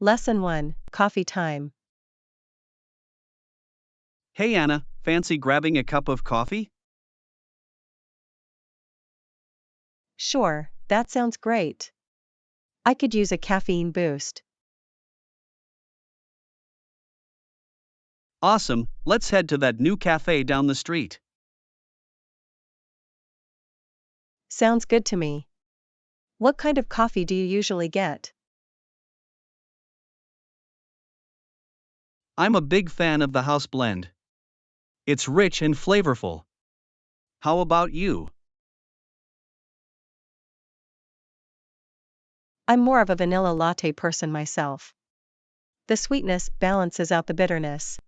Lesson 1, Coffee Time. Hey Anna, fancy grabbing a cup of coffee? Sure, that sounds great. I could use a caffeine boost. Awesome, let's head to that new cafe down the street. Sounds good to me. What kind of coffee do you usually get? I'm a big fan of the house blend. It's rich and flavorful. How about you? I'm more of a vanilla latte person myself. The sweetness balances out the bitterness.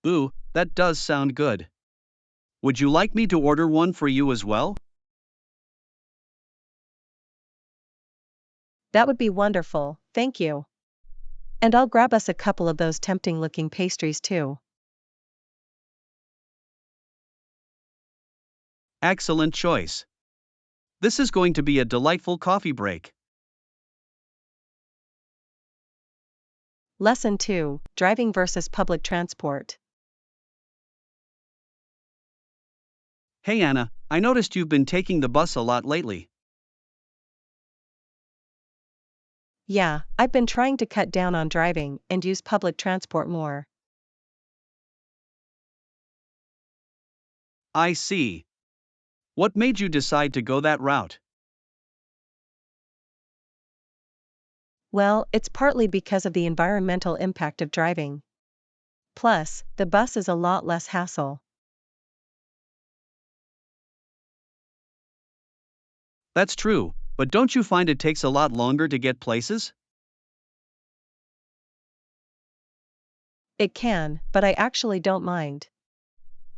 Ooh, that does sound good. Would you like me to order one for you as well? That would be wonderful, thank you. And I'll grab us a couple of those tempting-looking pastries too. Excellent choice. This is going to be a delightful coffee break. Lesson 2, Driving versus Public Transport. Hey Anna, I noticed you've been taking the bus a lot lately. Yeah, I've been trying to cut down on driving and use public transport more. I see. What made you decide to go that route? Well, it's partly because of the environmental impact of driving. Plus, the bus is a lot less hassle. That's true, but don't you find it takes a lot longer to get places? It can, but I actually don't mind.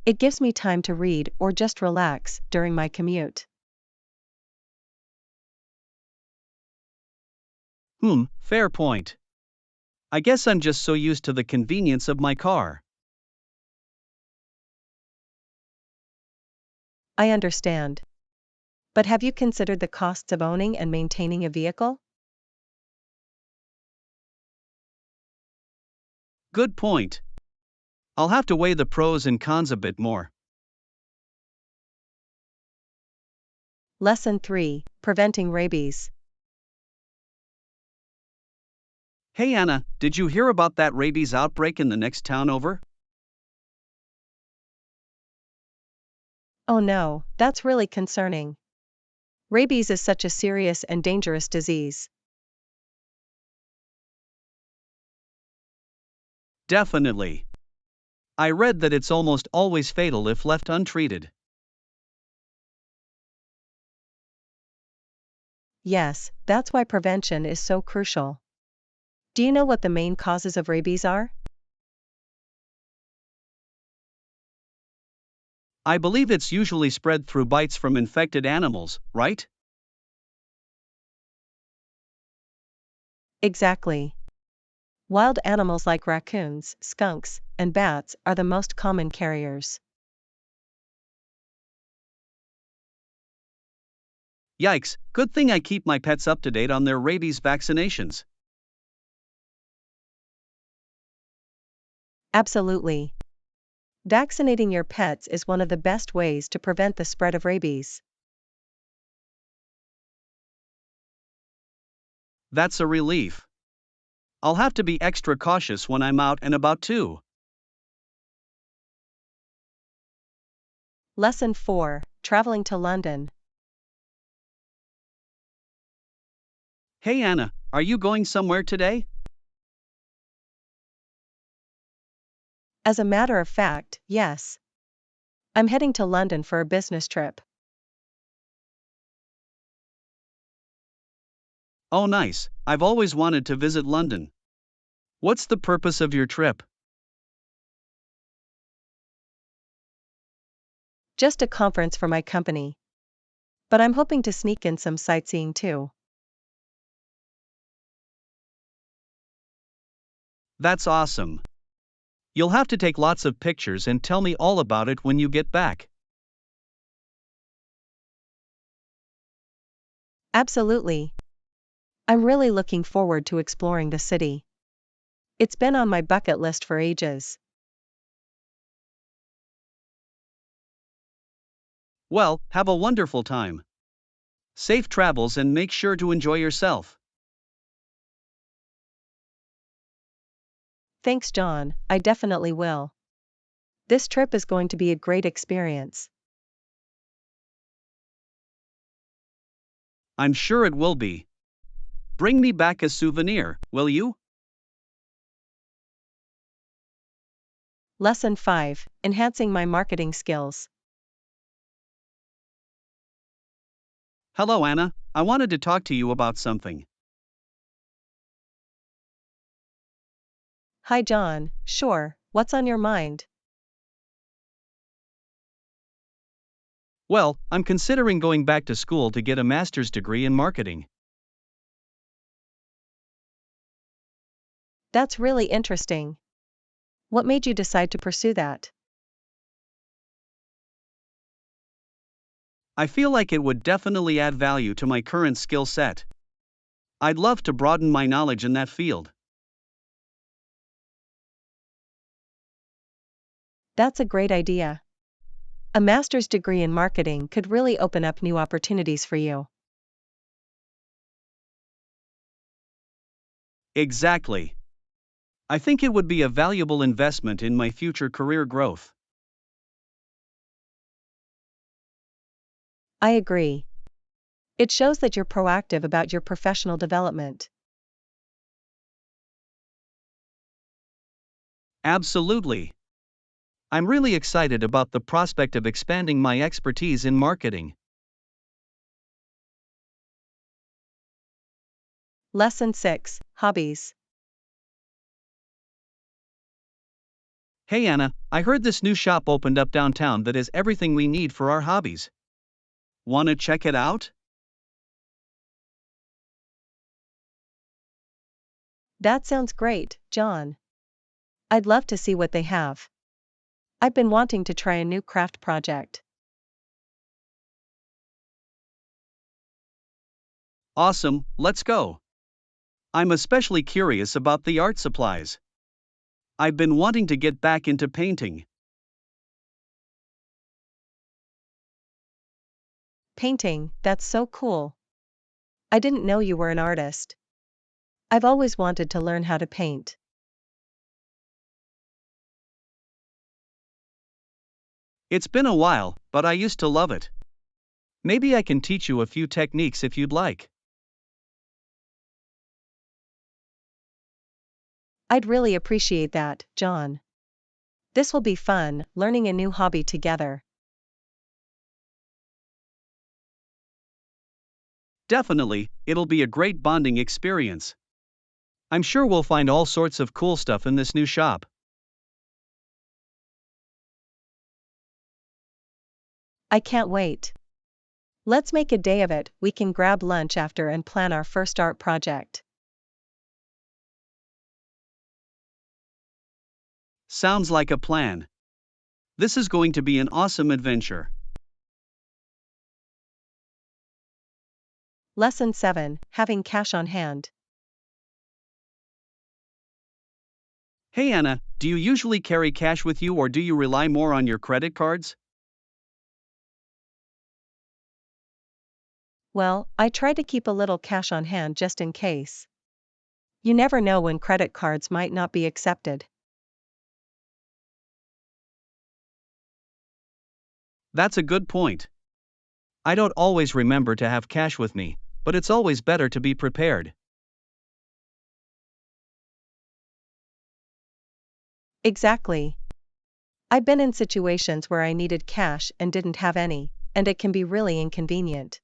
It gives me time to read or just relax during my commute. Fair point. I guess I'm just so used to the convenience of my car. I understand. But have you considered the costs of owning and maintaining a vehicle? Good point. I'll have to weigh the pros and cons a bit more. Lesson 3, Preventing Rabies. Hey Anna, did you hear about that rabies outbreak in the next town over? Oh no, that's really concerning. Rabies is such a serious and dangerous disease. Definitely. I read that it's almost always fatal if left untreated. Yes, that's why prevention is so crucial. Do you know what the main causes of rabies are? I believe it's usually spread through bites from infected animals, right? Exactly. Wild animals like raccoons, skunks, and bats are the most common carriers. Yikes, good thing I keep my pets up to date on their rabies vaccinations. Absolutely. Vaccinating your pets is one of the best ways to prevent the spread of rabies. That's a relief. I'll have to be extra cautious when I'm out and about too. Lesson 4, Traveling to London. Hey Anna, are you going somewhere today? As a matter of fact, yes. I'm heading to London for a business trip. Oh nice, I've always wanted to visit London. What's the purpose of your trip? Just a conference for my company. But I'm hoping to sneak in some sightseeing too. That's awesome. You'll have to take lots of pictures and tell me all about it when you get back. Absolutely. I'm really looking forward to exploring the city. It's been on my bucket list for ages. Well, have a wonderful time. Safe travels and make sure to enjoy yourself. Thanks, John, I definitely will. This trip is going to be a great experience. I'm sure it will be. Bring me back a souvenir, will you? Lesson 5: Enhancing my marketing skills. Hello, Anna. I wanted to talk to you about something. Hi, John, sure, what's on your mind? Well, I'm considering going back to school to get a master's degree in marketing. That's really interesting. What made you decide to pursue that? I feel like it would definitely add value to my current skill set. I'd love to broaden my knowledge in that field. That's a great idea. A master's degree in marketing could really open up new opportunities for you. Exactly. I think it would be a valuable investment in my future career growth. I agree. It shows that you're proactive about your professional development. Absolutely. I'm really excited about the prospect of expanding my expertise in marketing. Lesson 6: Hobbies. Hey Anna, I heard this new shop opened up downtown that has everything we need for our hobbies. Wanna check it out? That sounds great, John. I'd love to see what they have. I've been wanting to try a new craft project. Awesome, let's go. I'm especially curious about the art supplies. I've been wanting to get back into painting. Painting, that's so cool. I didn't know you were an artist. I've always wanted to learn how to paint. It's been a while, but I used to love it. Maybe I can teach you a few techniques if you'd like. I'd really appreciate that, John. This will be fun, learning a new hobby together. Definitely, it'll be a great bonding experience. I'm sure we'll find all sorts of cool stuff in this new shop. I can't wait. Let's make a day of it. We can grab lunch after and plan our first art project. Sounds like a plan. This is going to be an awesome adventure. Lesson 7: Having cash on hand. Hey Anna, do you usually carry cash with you or do you rely more on your credit cards? Well, I try to keep a little cash on hand just in case. You never know when credit cards might not be accepted. That's a good point. I don't always remember to have cash with me, but it's always better to be prepared. Exactly. I've been in situations where I needed cash and didn't have any, and it can be really inconvenient.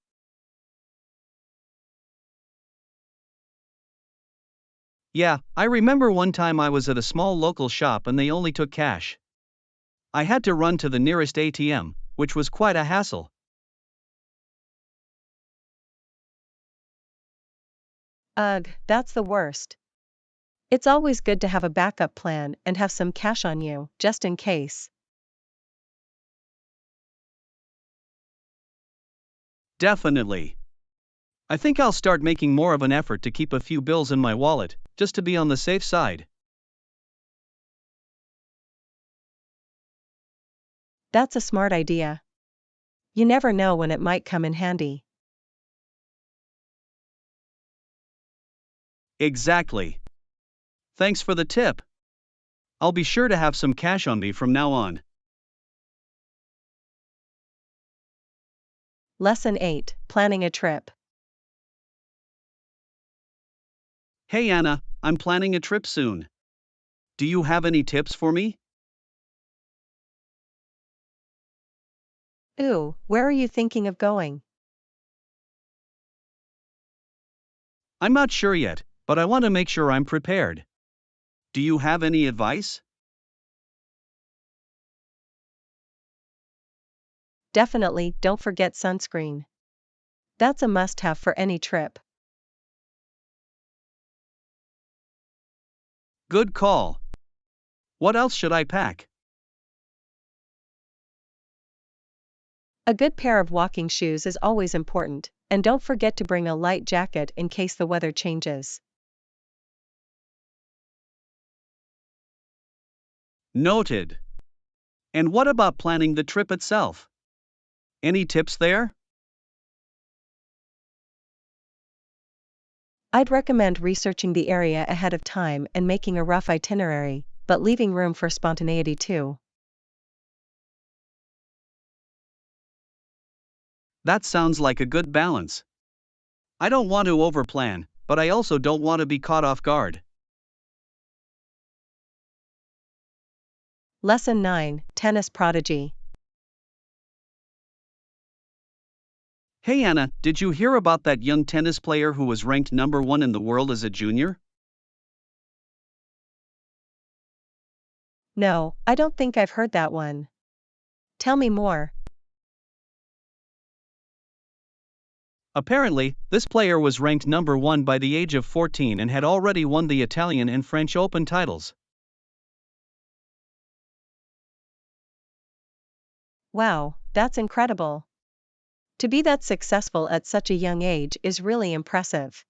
Yeah, I remember one time I was at a small local shop and they only took cash. I had to run to the nearest ATM, which was quite a hassle. Ugh, that's the worst. It's always good to have a backup plan and have some cash on you, just in case. Definitely. I think I'll start making more of an effort to keep a few bills in my wallet, just to be on the safe side. That's a smart idea. You never know when it might come in handy. Exactly. Thanks for the tip. I'll be sure to have some cash on me from now on. Lesson 8, Planning a Trip. Hey Anna, I'm planning a trip soon. Do you have any tips for me? Ooh, where are you thinking of going? I'm not sure yet, but I want to make sure I'm prepared. Do you have any advice? Definitely don't forget sunscreen. That's a must-have for any trip. Good call. What else should I pack? A good pair of walking shoes is always important, and don't forget to bring a light jacket in case the weather changes. Noted. And what about planning the trip itself? Any tips there? I'd recommend researching the area ahead of time and making a rough itinerary, but leaving room for spontaneity too. That sounds like a good balance. I don't want to overplan, but I also don't want to be caught off guard. Lesson 9, Tennis Prodigy. Hey Anna, did you hear about that young tennis player who was ranked #1 in the world as a junior? No, I don't think I've heard that one. Tell me more. Apparently, this player was ranked #1 by the age of 14 and had already won the Italian and French Open titles. Wow, that's incredible. To be that successful at such a young age is really impressive.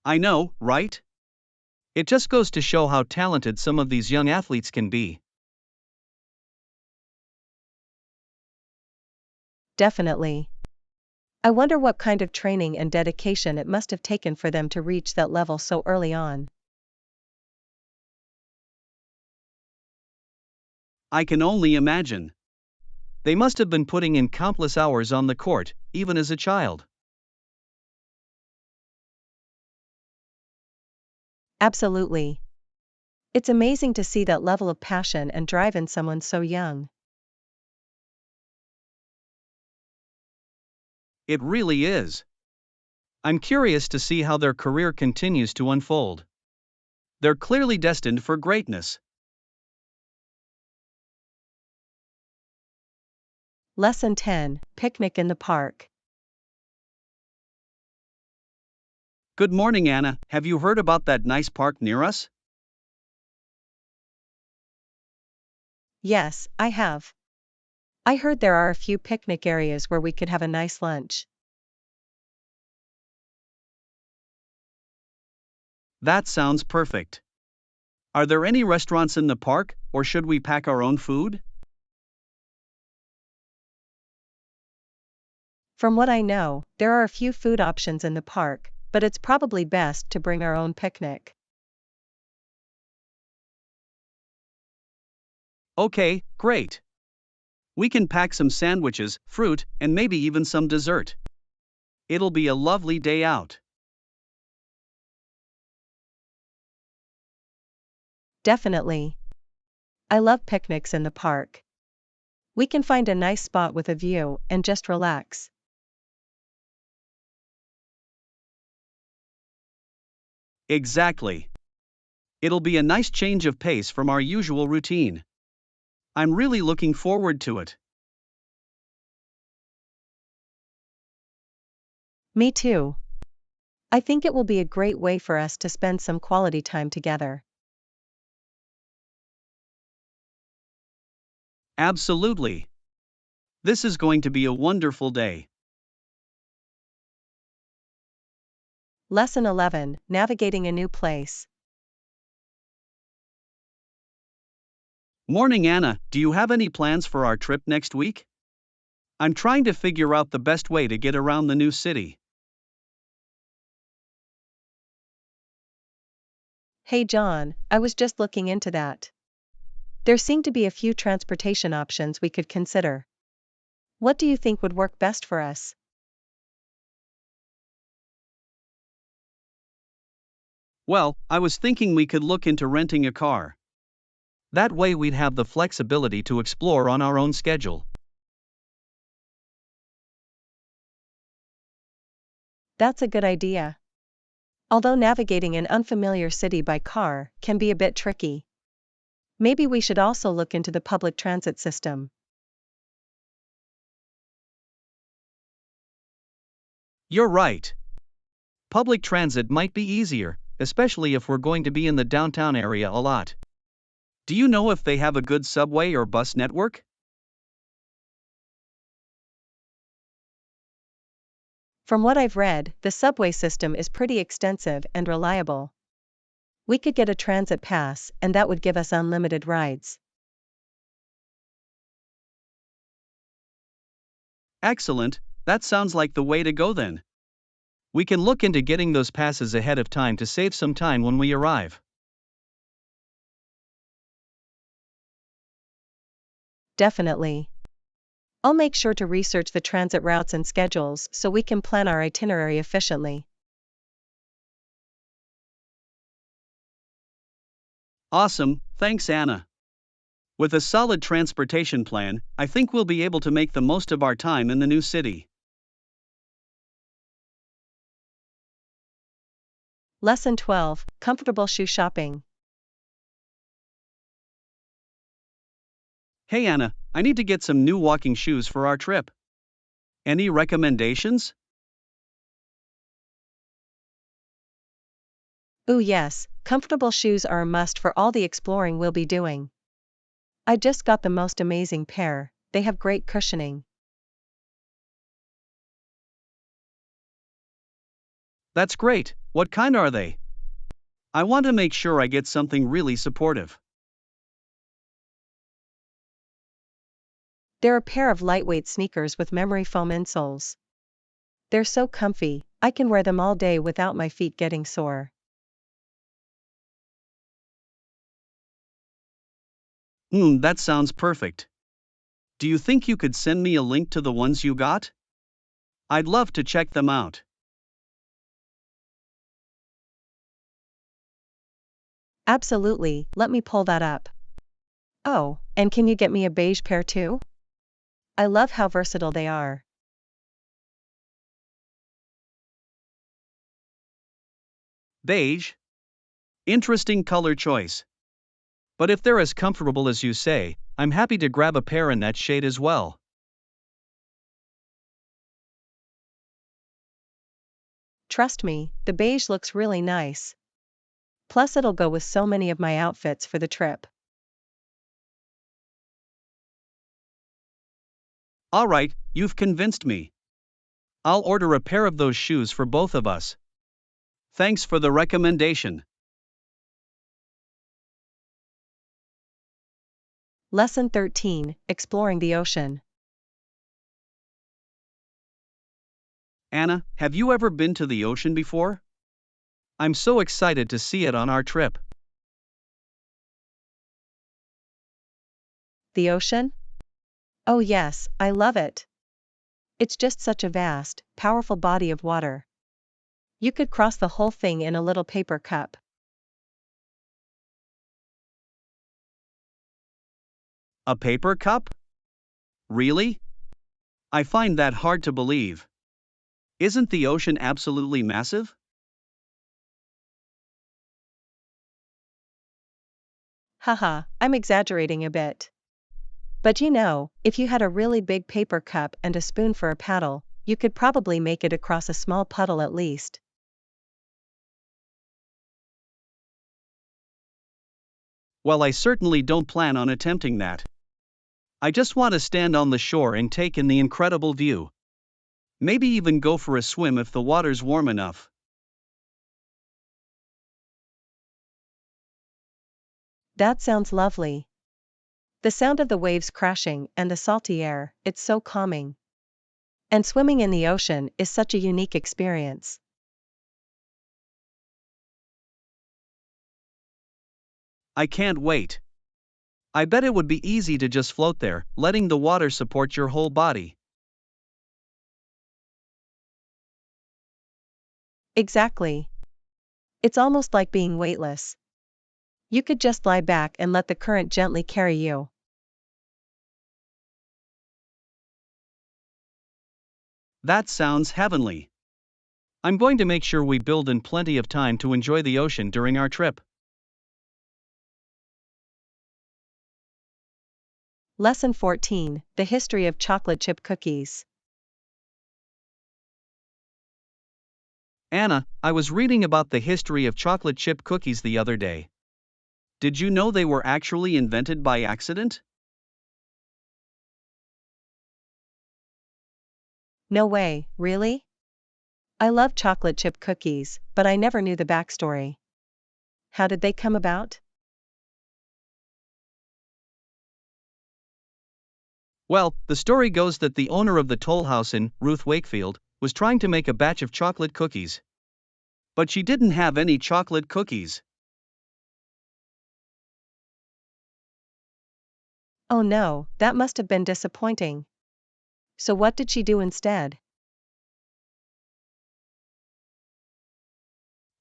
I know, right? It just goes to show how talented some of these young athletes can be. Definitely. I wonder what kind of training and dedication it must have taken for them to reach that level so early on. I can only imagine. They must have been putting in countless hours on the court, even as a child. Absolutely. It's amazing to see that level of passion and drive in someone so young. It really is. I'm curious to see how their career continues to unfold. They're clearly destined for greatness. Lesson 10, Picnic in the Park. Good morning, Anna. Have you heard about that nice park near us? Yes, I have. I heard there are a few picnic areas where we could have a nice lunch. That sounds perfect. Are there any restaurants in the park, or should we pack our own food? From what I know, there are a few food options in the park, but it's probably best to bring our own picnic. Okay, great. We can pack some sandwiches, fruit, and maybe even some dessert. It'll be a lovely day out. Definitely. I love picnics in the park. We can find a nice spot with a view and just relax. Exactly. It'll be a nice change of pace from our usual routine. I'm really looking forward to it. Me too. I think it will be a great way for us to spend some quality time together. Absolutely. This is going to be a wonderful day. Lesson 11, Navigating a New Place. Morning, Anna. Do you have any plans for our trip next week? I'm trying to figure out the best way to get around the new city. Hey John, I was just looking into that. There seem to be a few transportation options we could consider. What do you think would work best for us? Well, I was thinking we could look into renting a car. That way we'd have the flexibility to explore on our own schedule. That's a good idea. Although navigating an unfamiliar city by car can be a bit tricky. Maybe we should also look into the public transit system. You're right. Public transit might be easier, especially if we're going to be in the downtown area a lot. Do you know if they have a good subway or bus network? From what I've read, the subway system is pretty extensive and reliable. We could get a transit pass, and that would give us unlimited rides. Excellent, that sounds like the way to go then. We can look into getting those passes ahead of time to save some time when we arrive. Definitely. I'll make sure to research the transit routes and schedules so we can plan our itinerary efficiently. Awesome, thanks Anna. With a solid transportation plan, I think we'll be able to make the most of our time in the new city. Lesson 12, Comfortable Shoe Shopping. Hey Anna, I need to get some new walking shoes for our trip. Any recommendations? Ooh yes, comfortable shoes are a must for all the exploring we'll be doing. I just got the most amazing pair, they have great cushioning. That's great, what kind are they? I want to make sure I get something really supportive. They're a pair of lightweight sneakers with memory foam insoles. They're so comfy, I can wear them all day without my feet getting sore. That sounds perfect. Do you think you could send me a link to the ones you got? I'd love to check them out. Absolutely, let me pull that up. Oh, and can you get me a beige pair too? I love how versatile they are. Beige? Interesting color choice. But if they're as comfortable as you say, I'm happy to grab a pair in that shade as well. Trust me, the beige looks really nice. Plus it'll go with so many of my outfits for the trip. Alright, you've convinced me. I'll order a pair of those shoes for both of us. Thanks for the recommendation. Lesson 13, Exploring the Ocean. Anna, have you ever been to the ocean before? I'm so excited to see it on our trip. The ocean? Oh yes, I love it. It's just such a vast, powerful body of water. You could cross the whole thing in a little paper cup. A paper cup? Really? I find that hard to believe. Isn't the ocean absolutely massive? Haha, I'm exaggerating a bit. But you know, if you had a really big paper cup and a spoon for a paddle, you could probably make it across a small puddle at least. Well, I certainly don't plan on attempting that. I just want to stand on the shore and take in the incredible view. Maybe even go for a swim if the water's warm enough. That sounds lovely. The sound of the waves crashing and the salty air, it's so calming. And swimming in the ocean is such a unique experience. I can't wait. I bet it would be easy to just float there, letting the water support your whole body. Exactly. It's almost like being weightless. You could just lie back and let the current gently carry you. That sounds heavenly. I'm going to make sure we build in plenty of time to enjoy the ocean during our trip. Lesson 14, The History of Chocolate Chip Cookies. Anna, I was reading about the history of chocolate chip cookies the other day. Did you know they were actually invented by accident? No way, really? I love chocolate chip cookies, but I never knew the backstory. How did they come about? Well, the story goes that the owner of the toll house in Ruth Wakefield was trying to make a batch of chocolate cookies. But she didn't have any chocolate cookies. Oh no, that must have been disappointing. So what did she do instead?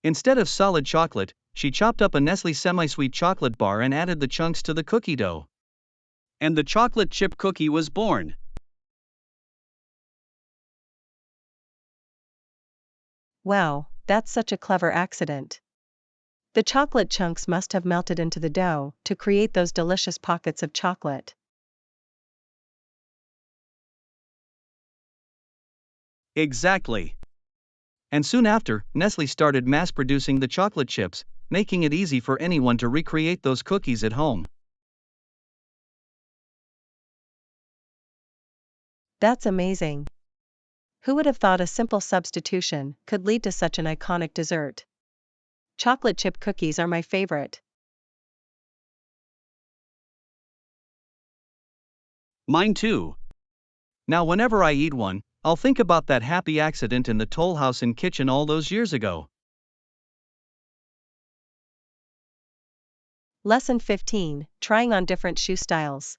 Instead of solid chocolate, she chopped up a Nestle semi-sweet chocolate bar and added the chunks to the cookie dough. And the chocolate chip cookie was born. Wow, that's such a clever accident. The chocolate chunks must have melted into the dough to create those delicious pockets of chocolate. Exactly. And soon after, Nestle started mass producing the chocolate chips, making it easy for anyone to recreate those cookies at home. That's amazing. Who would have thought a simple substitution could lead to such an iconic dessert? Chocolate chip cookies are my favorite. Mine too. Now, whenever I eat one, I'll think about that happy accident in the toll house and kitchen all those years ago. Lesson 15, Trying on Different Shoe Styles.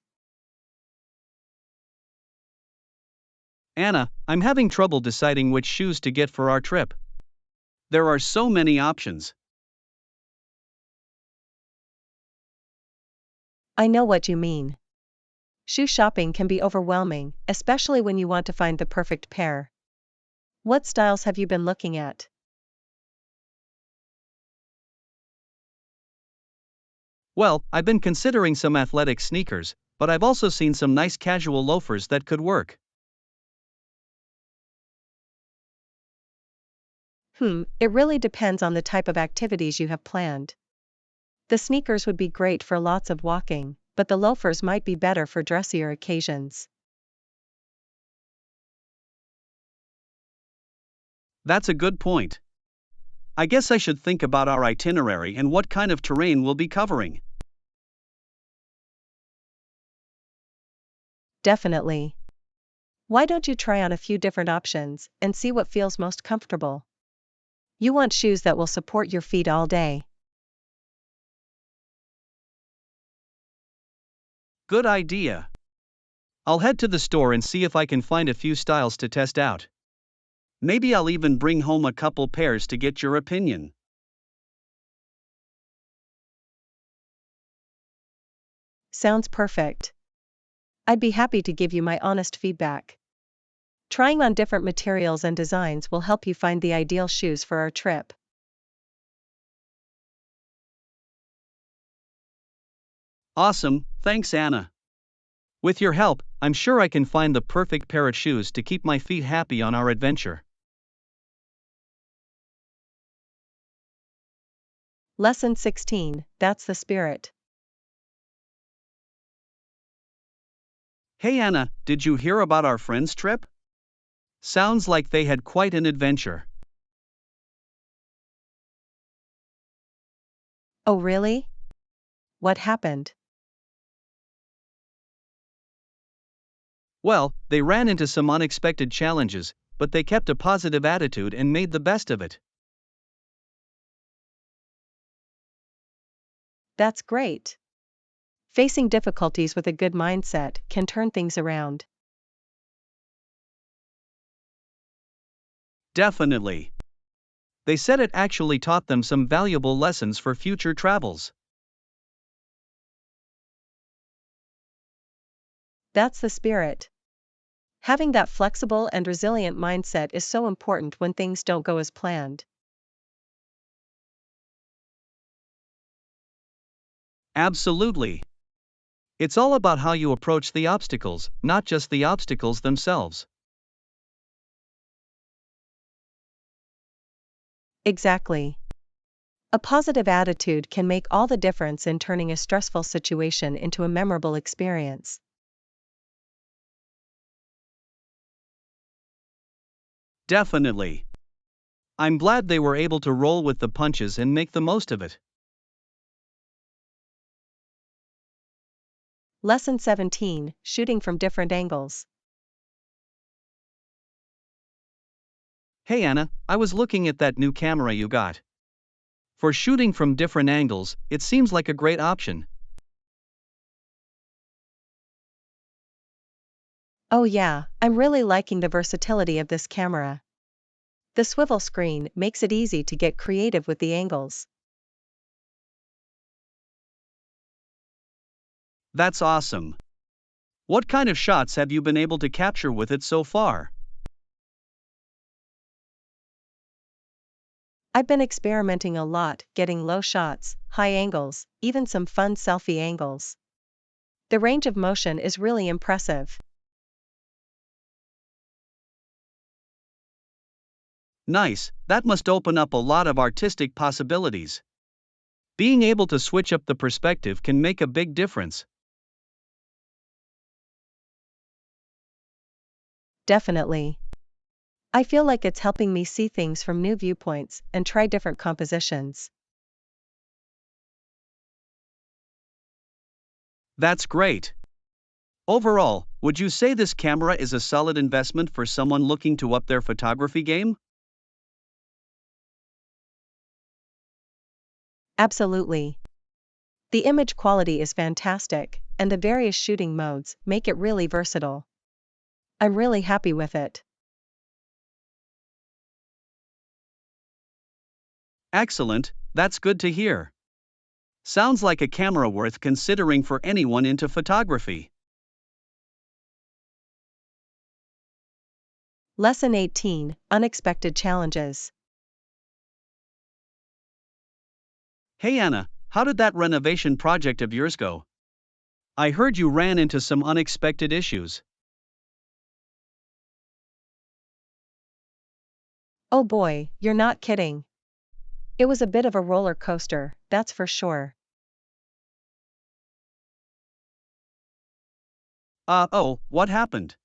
Anna, I'm having trouble deciding which shoes to get for our trip. There are so many options. I know what you mean. Shoe shopping can be overwhelming, especially when you want to find the perfect pair. What styles have you been looking at? Well, I've been considering some athletic sneakers, but I've also seen some nice casual loafers that could work. It really depends on the type of activities you have planned. The sneakers would be great for lots of walking, but the loafers might be better for dressier occasions. That's a good point. I guess I should think about our itinerary and what kind of terrain we'll be covering. Definitely. Why don't you try on a few different options and see what feels most comfortable? You want shoes that will support your feet all day. Good idea. I'll head to the store and see if I can find a few styles to test out. Maybe I'll even bring home a couple pairs to get your opinion. Sounds perfect. I'd be happy to give you my honest feedback. Trying on different materials and designs will help you find the ideal shoes for our trip. Awesome, thanks Anna. With your help, I'm sure I can find the perfect pair of shoes to keep my feet happy on our adventure. Lesson 16, That's the Spirit. Hey Anna, did you hear about our friend's trip? Sounds like they had quite an adventure. Oh, really? What happened? Well, they ran into some unexpected challenges, but they kept a positive attitude and made the best of it. That's great. Facing difficulties with a good mindset can turn things around. Definitely. They said it actually taught them some valuable lessons for future travels. That's the spirit. Having that flexible and resilient mindset is so important when things don't go as planned. Absolutely. It's all about how you approach the obstacles, not just the obstacles themselves. Exactly. A positive attitude can make all the difference in turning a stressful situation into a memorable experience. Definitely. I'm glad they were able to roll with the punches and make the most of it. Lesson 17: Shooting from different angles. Hey Anna, I was looking at that new camera you got. For shooting from different angles, it seems like a great option. Oh yeah, I'm really liking the versatility of this camera. The swivel screen makes it easy to get creative with the angles. That's awesome. What kind of shots have you been able to capture with it so far? I've been experimenting a lot, getting low shots, high angles, even some fun selfie angles. The range of motion is really impressive. Nice, that must open up a lot of artistic possibilities. Being able to switch up the perspective can make a big difference. Definitely. I feel like it's helping me see things from new viewpoints and try different compositions. That's great. Overall, would you say this camera is a solid investment for someone looking to up their photography game? Absolutely. The image quality is fantastic, and the various shooting modes make it really versatile. I'm really happy with it. Excellent, that's good to hear. Sounds like a camera worth considering for anyone into photography. Lesson 18: Unexpected Challenges. Hey Anna, how did that renovation project of yours go? I heard you ran into some unexpected issues. Oh boy, you're not kidding. It was a bit of a roller coaster, that's for sure. Oh, what happened?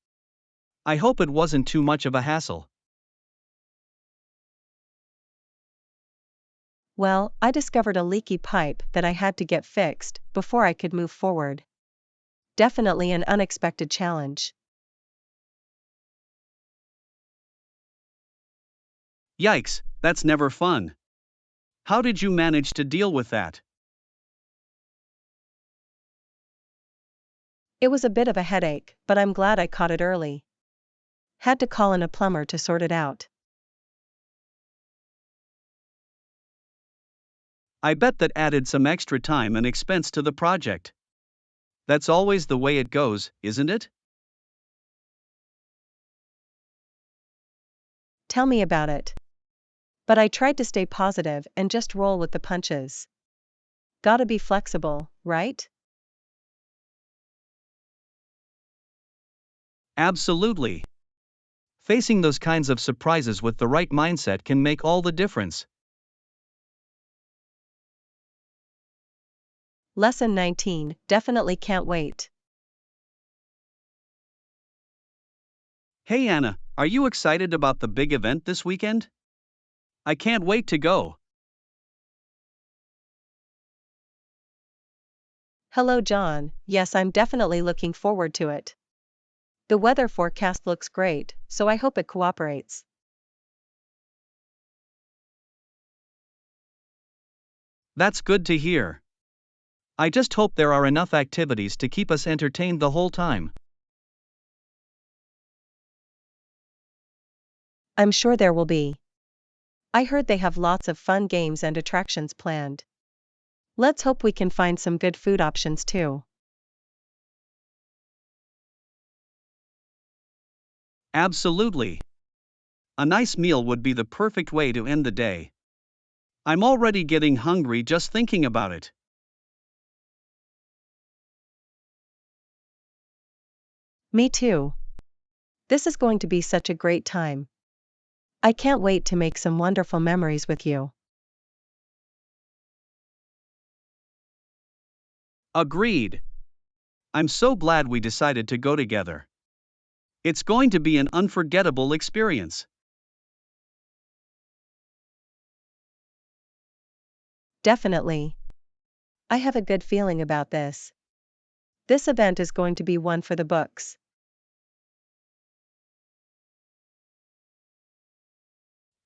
I hope it wasn't too much of a hassle. Well, I discovered a leaky pipe that I had to get fixed before I could move forward. Definitely an unexpected challenge. Yikes, that's never fun. How did you manage to deal with that? It was a bit of a headache, but I'm glad I caught it early. Had to call in a plumber to sort it out. I bet that added some extra time and expense to the project. That's always the way it goes, isn't it? Tell me about it. But I tried to stay positive and just roll with the punches. Gotta be flexible, right? Absolutely. Facing those kinds of surprises with the right mindset can make all the difference. Lesson 19: Definitely can't wait. Hey Anna, are you excited about the big event this weekend? I can't wait to go. Hello, John. Yes, I'm definitely looking forward to it. The weather forecast looks great, so I hope it cooperates. That's good to hear. I just hope there are enough activities to keep us entertained the whole time. I'm sure there will be. I heard they have lots of fun games and attractions planned. Let's hope we can find some good food options too. Absolutely. A nice meal would be the perfect way to end the day. I'm already getting hungry just thinking about it. Me too. This is going to be such a great time. I can't wait to make some wonderful memories with you. Agreed. I'm so glad we decided to go together. It's going to be an unforgettable experience. Definitely. I have a good feeling about this. This event is going to be one for the books.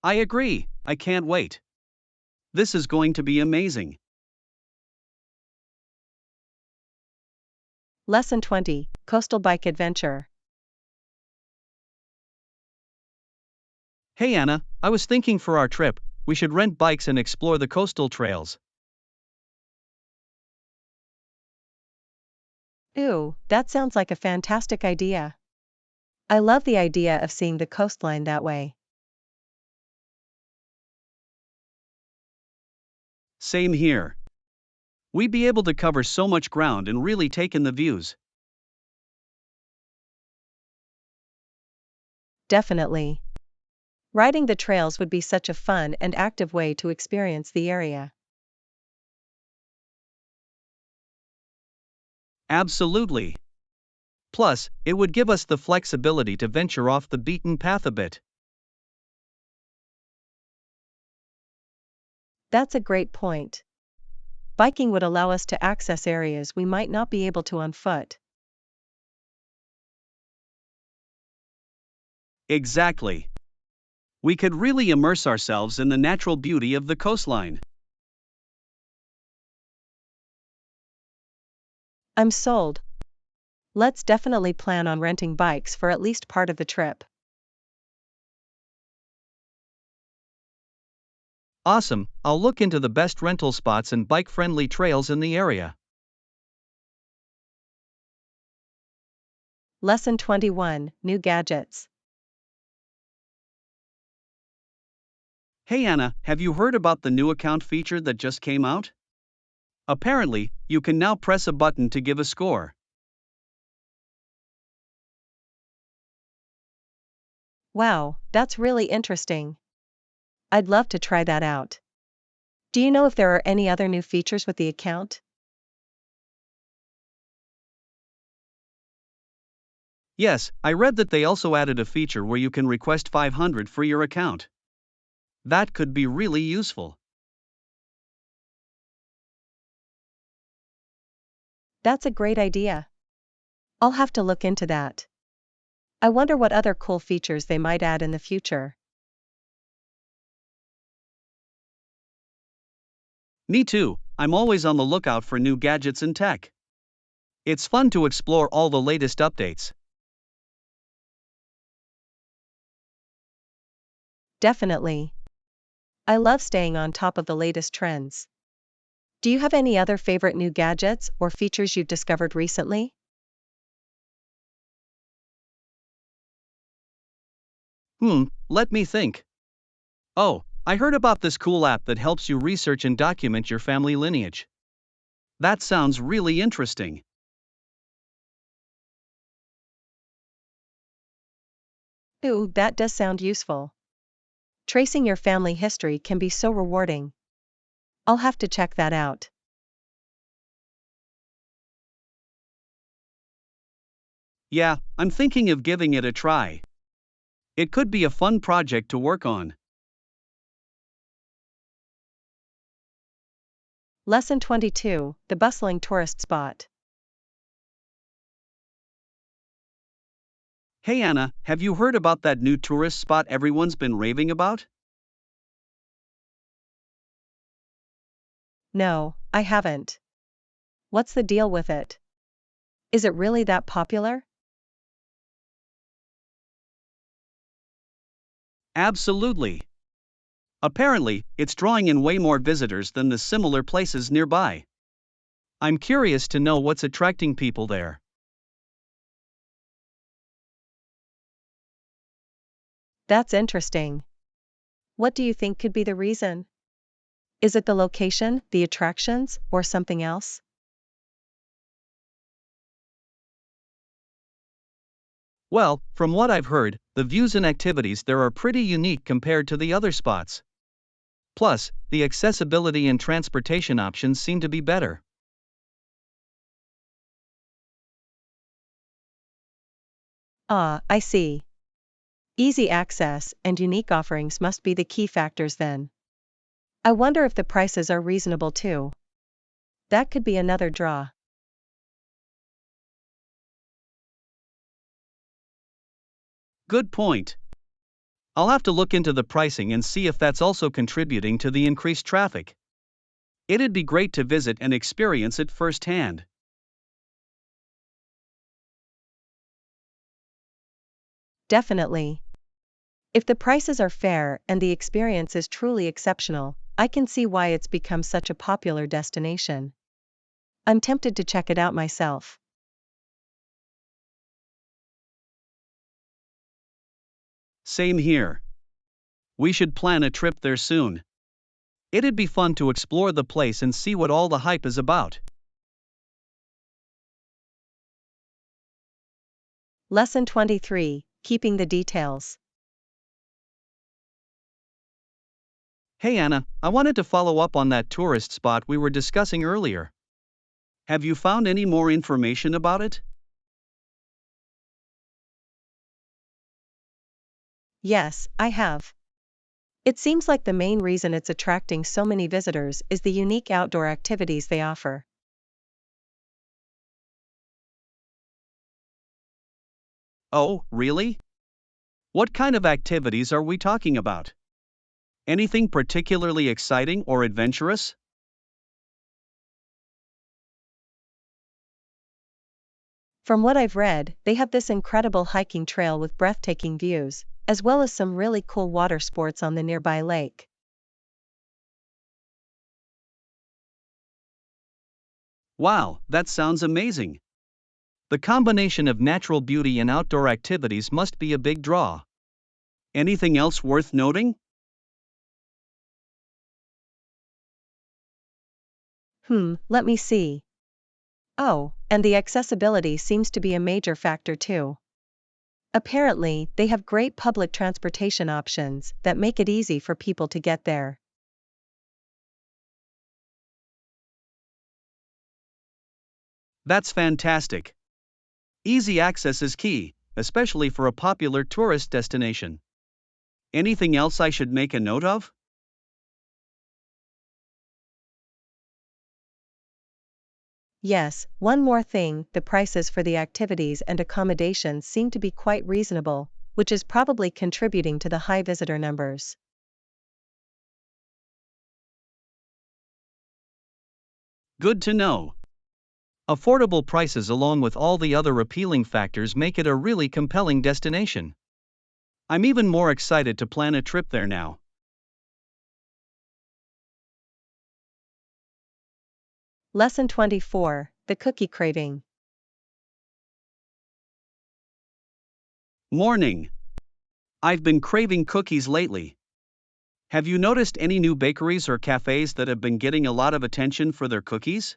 I agree, I can't wait. This is going to be amazing. Lesson 20, Coastal Bike Adventure. Hey Anna, I was thinking for our trip, we should rent bikes and explore the coastal trails. Ooh, that sounds like a fantastic idea. I love the idea of seeing the coastline that way. Same here. We'd be able to cover so much ground and really take in the views. Definitely. Riding the trails would be such a fun and active way to experience the area. Absolutely. Plus, it would give us the flexibility to venture off the beaten path a bit. That's a great point. Biking would allow us to access areas we might not be able to on foot. Exactly. We could really immerse ourselves in the natural beauty of the coastline. I'm sold. Let's definitely plan on renting bikes for at least part of the trip. Awesome, I'll look into the best rental spots and bike friendly trails in the area. Lesson 21, New Gadgets. Hey Anna, have you heard about the new account feature that just came out? Apparently, you can now press a button to give a score. Wow, that's really interesting. I'd love to try that out. Do you know if there are any other new features with the account? Yes, I read that they also added a feature where you can request 500 for your account. That could be really useful. That's a great idea. I'll have to look into that. I wonder what other cool features they might add in the future. Me too, I'm always on the lookout for new gadgets and tech. It's fun to explore all the latest updates. Definitely. I love staying on top of the latest trends. Do you have any other favorite new gadgets or features you've discovered recently? Let me think. Oh, I heard about this cool app that helps you research and document your family lineage. That sounds really interesting. Ooh, that does sound useful. Tracing your family history can be so rewarding. I'll have to check that out. Yeah, I'm thinking of giving it a try. It could be a fun project to work on. Lesson 22, the bustling tourist spot. Hey Anna, have you heard about that new tourist spot everyone's been raving about? No, I haven't. What's the deal with it? Is it really that popular? Absolutely. Apparently, it's drawing in way more visitors than the similar places nearby. I'm curious to know what's attracting people there. That's interesting. What do you think could be the reason? Is it the location, the attractions, or something else? Well, from what I've heard, the views and activities there are pretty unique compared to the other spots. Plus, the accessibility and transportation options seem to be better. Ah, I see. Easy access and unique offerings must be the key factors then. I wonder if the prices are reasonable too. That could be another draw. Good point. I'll have to look into the pricing and see if that's also contributing to the increased traffic. It'd be great to visit and experience it firsthand. Definitely. If the prices are fair and the experience is truly exceptional, I can see why it's become such a popular destination. I'm tempted to check it out myself. Same here. We should plan a trip there soon. It'd be fun to explore the place and see what all the hype is about. Lesson 23, keeping the details. Hey Anna, I wanted to follow up on that tourist spot we were discussing earlier. Have you found any more information about it? Yes, I have. It seems like the main reason it's attracting so many visitors is the unique outdoor activities they offer. Oh, really? What kind of activities are we talking about? Anything particularly exciting or adventurous? From what I've read, they have this incredible hiking trail with breathtaking views, as well as some really cool water sports on the nearby lake. Wow, that sounds amazing. The combination of natural beauty and outdoor activities must be a big draw. Anything else worth noting? Let me see. Oh, and the accessibility seems to be a major factor too. Apparently, they have great public transportation options that make it easy for people to get there. That's fantastic. Easy access is key, especially for a popular tourist destination. Anything else I should make a note of? Yes, one more thing, the prices for the activities and accommodations seem to be quite reasonable, which is probably contributing to the high visitor numbers. Good to know. Affordable prices along with all the other appealing factors make it a really compelling destination. I'm even more excited to plan a trip there now. Lesson 24, the cookie craving. Morning. I've been craving cookies lately. Have you noticed any new bakeries or cafes that have been getting a lot of attention for their cookies?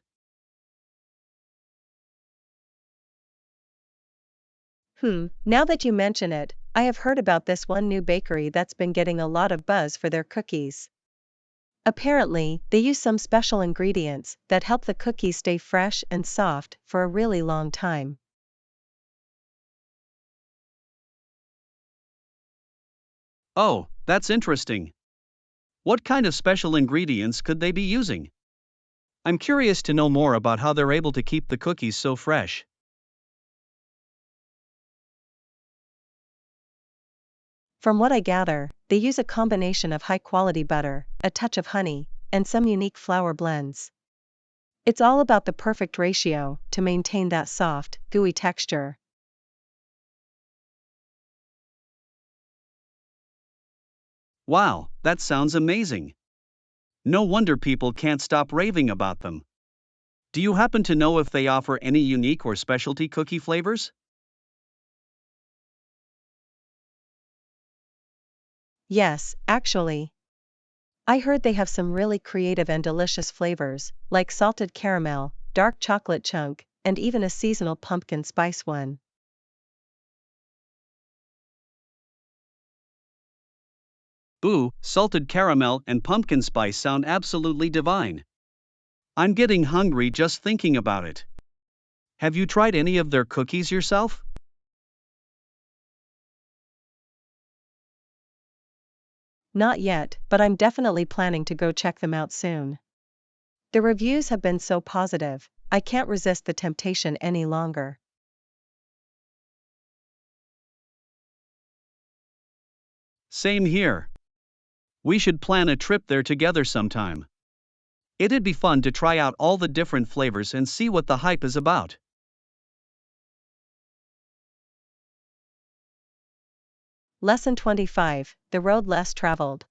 Now that you mention it, I have heard about this one new bakery that's been getting a lot of buzz for their cookies. Apparently, they use some special ingredients that help the cookies stay fresh and soft for a really long time. Oh, that's interesting. What kind of special ingredients could they be using? I'm curious to know more about how they're able to keep the cookies so fresh. From what I gather, they use a combination of high-quality butter, a touch of honey, and some unique flour blends. It's all about the perfect ratio to maintain that soft, gooey texture. Wow, that sounds amazing. No wonder people can't stop raving about them. Do you happen to know if they offer any unique or specialty cookie flavors? Yes, actually. I heard they have some really creative and delicious flavors, like salted caramel, dark chocolate chunk, and even a seasonal pumpkin spice one. Ooh, salted caramel and pumpkin spice sound absolutely divine. I'm getting hungry just thinking about it. Have you tried any of their cookies yourself? Not yet, but I'm definitely planning to go check them out soon. The reviews have been so positive, I can't resist the temptation any longer. Same here. We should plan a trip there together sometime. It'd be fun to try out all the different flavors and see what the hype is about. Lesson 25, The Road Less Traveled.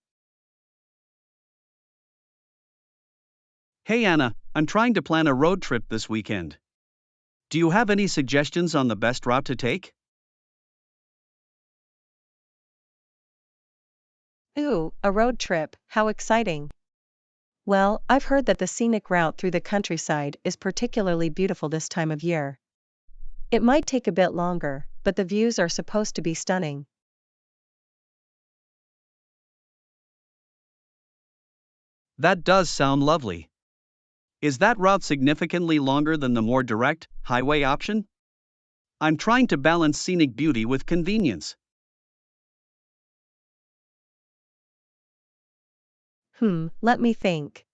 Hey Anna, I'm trying to plan a road trip this weekend. Do you have any suggestions on the best route to take? Ooh, a road trip, how exciting! Well, I've heard that the scenic route through the countryside is particularly beautiful this time of year. It might take a bit longer, but the views are supposed to be stunning. That does sound lovely. Is that route significantly longer than the more direct, highway option? I'm trying to balance scenic beauty with convenience. Let me think.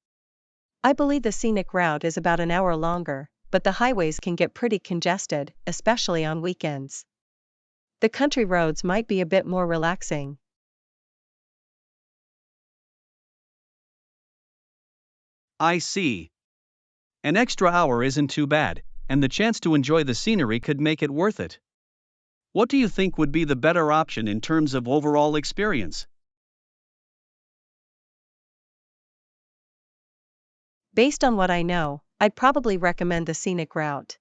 I believe the scenic route is about an hour longer, but the highways can get pretty congested, especially on weekends. The country roads might be a bit more relaxing. I see. An extra hour isn't too bad, and the chance to enjoy the scenery could make it worth it. What do you think would be the better option in terms of overall experience? Based on what I know, I'd probably recommend the scenic route.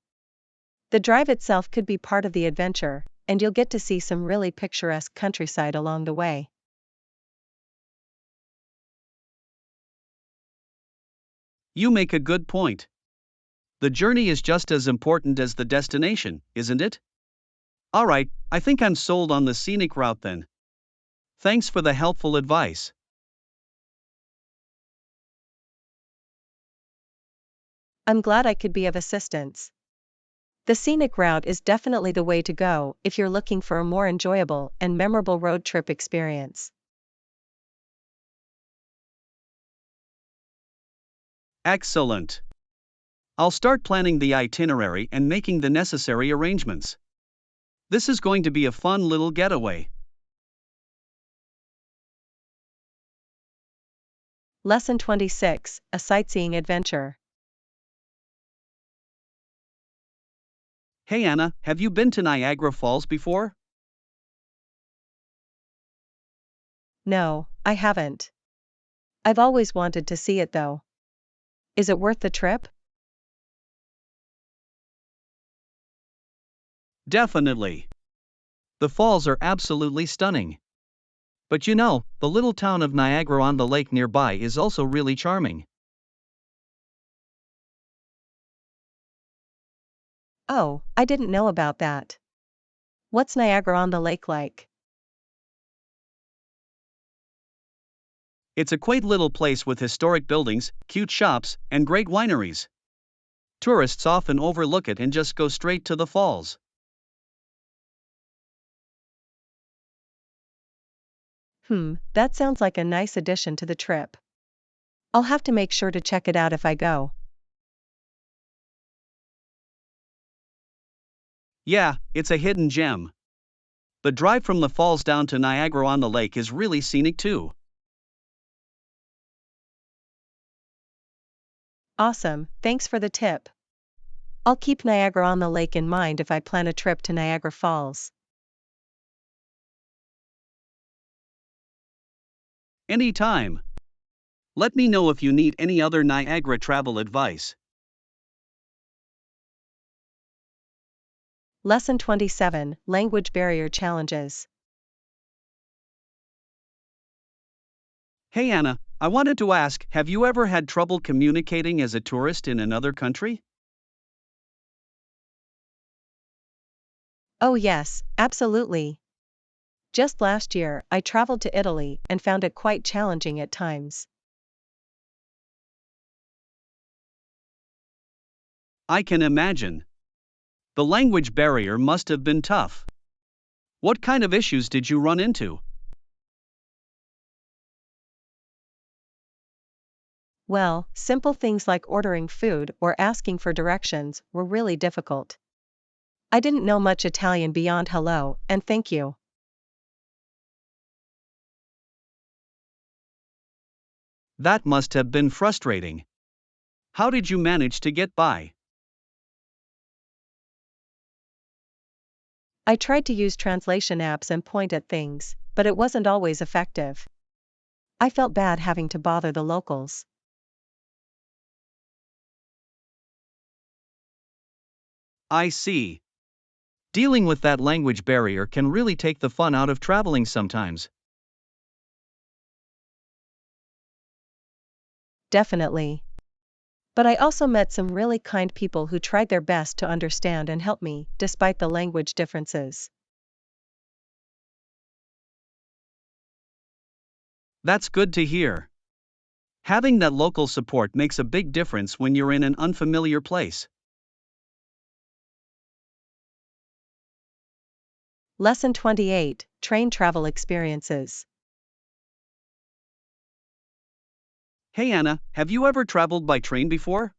The drive itself could be part of the adventure, and you'll get to see some really picturesque countryside along the way. You make a good point. The journey is just as important as the destination, isn't it? Alright, I think I'm sold on the scenic route then. Thanks for the helpful advice. I'm glad I could be of assistance. The scenic route is definitely the way to go if you're looking for a more enjoyable and memorable road trip experience. Excellent. I'll start planning the itinerary and making the necessary arrangements. This is going to be a fun little getaway. Lesson 26, A Sightseeing Adventure. Hey Anna, have you been to Niagara Falls before? No, I haven't. I've always wanted to see it though. Is it worth the trip? Definitely. The falls are absolutely stunning. But you know, the little town of Niagara on the lake nearby is also really charming. Oh, I didn't know about that. What's Niagara on the Lake like? It's a quaint little place with historic buildings, cute shops, and great wineries. Tourists often overlook it and just go straight to the falls. That sounds like a nice addition to the trip. I'll have to make sure to check it out if I go. Yeah, it's a hidden gem. The drive from the falls down to Niagara-on-the-Lake is really scenic too. Awesome, thanks for the tip. I'll keep Niagara-on-the-Lake in mind if I plan a trip to Niagara Falls. Anytime. Let me know if you need any other Niagara travel advice. Lesson 27, Language Barrier Challenges. Hey Anna, I wanted to ask, have you ever had trouble communicating as a tourist in another country? Oh yes, absolutely. Just last year, I traveled to Italy and found it quite challenging at times. I can imagine. The language barrier must have been tough. What kind of issues did you run into? Well, simple things like ordering food or asking for directions were really difficult. I didn't know much Italian beyond hello and thank you. That must have been frustrating. How did you manage to get by? I tried to use translation apps and point at things, but it wasn't always effective. I felt bad having to bother the locals. I see. Dealing with that language barrier can really take the fun out of traveling sometimes. Definitely. But I also met some really kind people who tried their best to understand and help me, despite the language differences. That's good to hear. Having that local support makes a big difference when you're in an unfamiliar place. Lesson 28, Train Travel Experiences. Hey Anna, have you ever traveled by train before?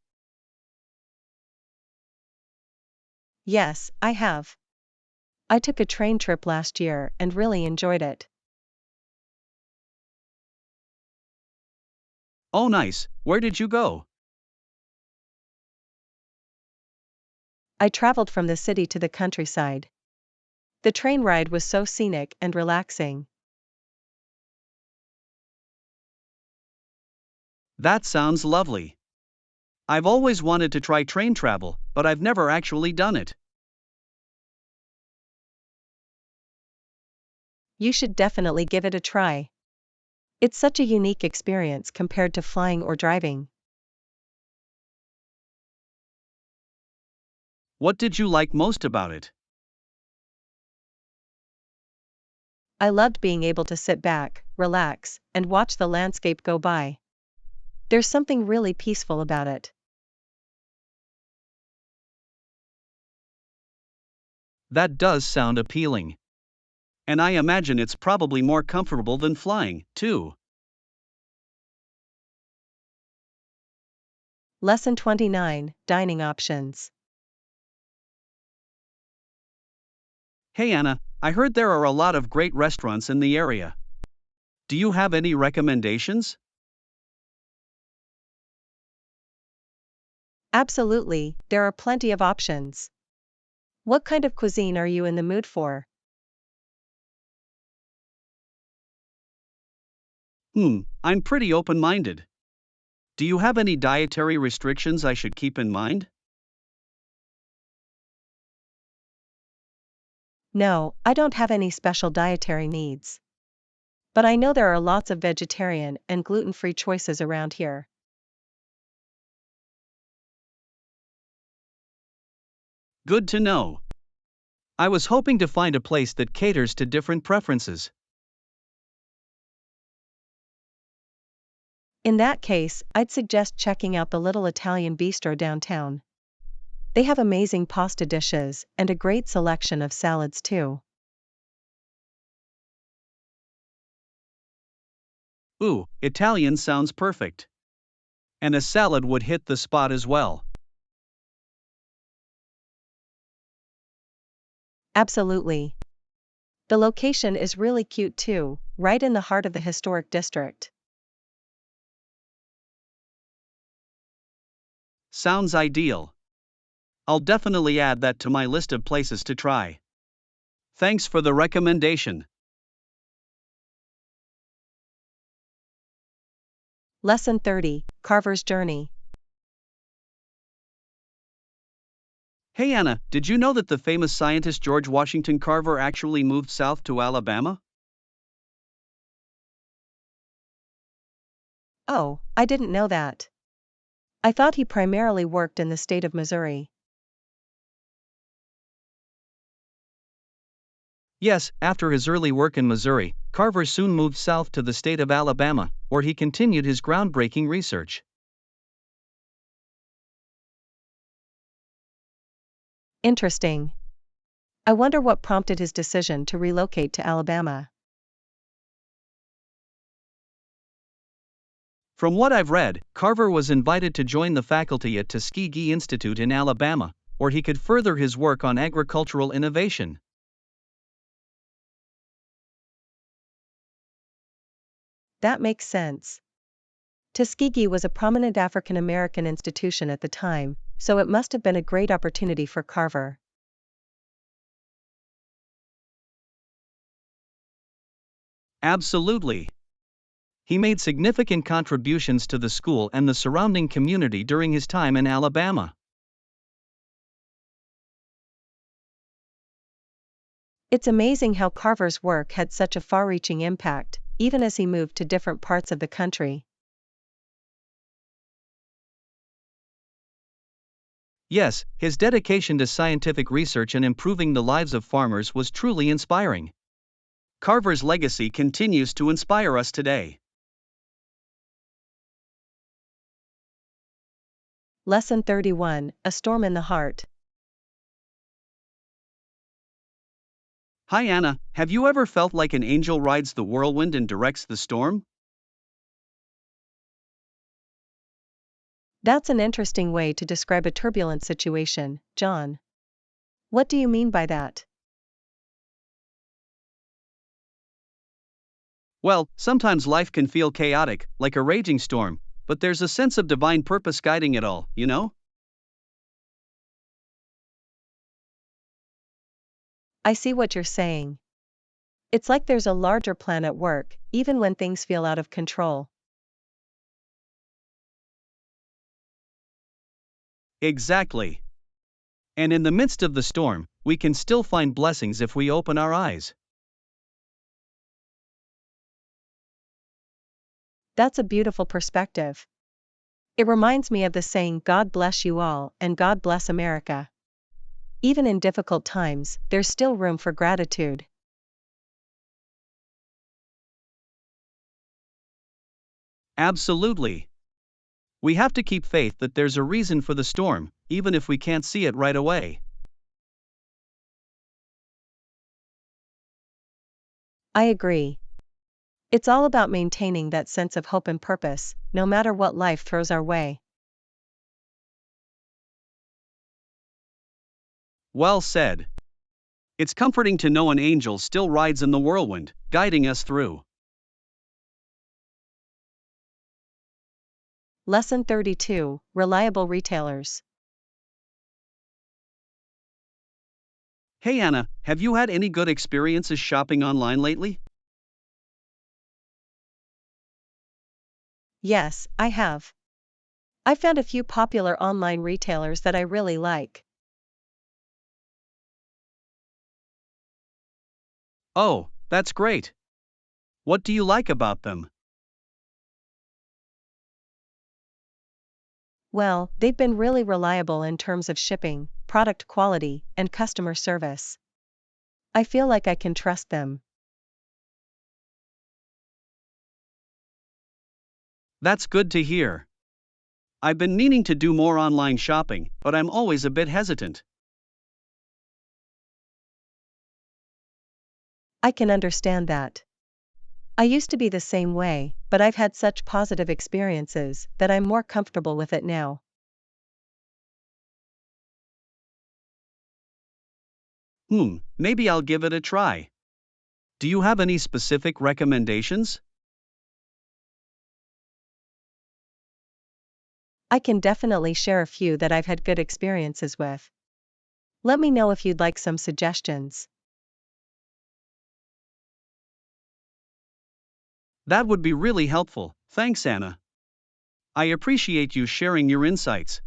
Yes, I have. I took a train trip last year and really enjoyed it. Oh, nice. Where did you go? I traveled from the city to the countryside. The train ride was so scenic and relaxing. That sounds lovely. I've always wanted to try train travel, but I've never actually done it. You should definitely give it a try. It's such a unique experience compared to flying or driving. What did you like most about it? I loved being able to sit back, relax, and watch the landscape go by. There's something really peaceful about it. That does sound appealing. And I imagine it's probably more comfortable than flying, too. Lesson 29, Dining Options. Hey Anna, I heard there are a lot of great restaurants in the area. Do you have any recommendations? Absolutely, there are plenty of options. What kind of cuisine are you in the mood for? I'm pretty open minded. Do you have any dietary restrictions I should keep in mind? No, I don't have any special dietary needs. But I know there are lots of vegetarian and gluten-free choices around here. Good to know. I was hoping to find a place that caters to different preferences. In that case, I'd suggest checking out the little Italian bistro downtown. They have amazing pasta dishes and a great selection of salads too. Ooh, Italian sounds perfect. And a salad would hit the spot as well. Absolutely. The location is really cute too, right in the heart of the historic district. Sounds ideal. I'll definitely add that to my list of places to try. Thanks for the recommendation. Lesson 30, Carver's Journey. Hey Anna, did you know that the famous scientist George Washington Carver actually moved south to Alabama? Oh, I didn't know that. I thought he primarily worked in the state of Missouri. Yes, after his early work in Missouri, Carver soon moved south to the state of Alabama, where he continued his groundbreaking research. Interesting. I wonder what prompted his decision to relocate to Alabama. From what I've read, Carver was invited to join the faculty at Tuskegee Institute in Alabama, where he could further his work on agricultural innovation. That makes sense. Tuskegee was a prominent African American institution at the time, so it must have been a great opportunity for Carver. Absolutely. He made significant contributions to the school and the surrounding community during his time in Alabama. It's amazing how Carver's work had such a far-reaching impact, even as he moved to different parts of the country. Yes, his dedication to scientific research and improving the lives of farmers was truly inspiring. Carver's legacy continues to inspire us today. Lesson 31, A Storm in the Heart. Hi Anna, have you ever felt like an angel rides the whirlwind and directs the storm? That's an interesting way to describe a turbulent situation, John. What do you mean by that? Well, sometimes life can feel chaotic, like a raging storm, but there's a sense of divine purpose guiding it all, you know? I see what you're saying. It's like there's a larger plan at work, even when things feel out of control. Exactly. And in the midst of the storm, we can still find blessings if we open our eyes. That's a beautiful perspective. It reminds me of the saying, God bless you all, and God bless America. Even in difficult times, there's still room for gratitude. Absolutely. We have to keep faith that there's a reason for the storm, even if we can't see it right away. I agree. It's all about maintaining that sense of hope and purpose, no matter what life throws our way. Well said. It's comforting to know an angel still rides in the whirlwind, guiding us through. Lesson 32, Reliable Retailers. Hey Anna, have you had any good experiences shopping online lately? Yes, I have. I found a few popular online retailers that I really like. Oh, that's great. What do you like about them? Well, they've been really reliable in terms of shipping, product quality, and customer service. I feel like I can trust them. That's good to hear. I've been meaning to do more online shopping, but I'm always a bit hesitant. I can understand that. I used to be the same way, but I've had such positive experiences that I'm more comfortable with it now. Maybe I'll give it a try. Do you have any specific recommendations? I can definitely share a few that I've had good experiences with. Let me know if you'd like some suggestions. That would be really helpful, thanks Anna. I appreciate you sharing your insights.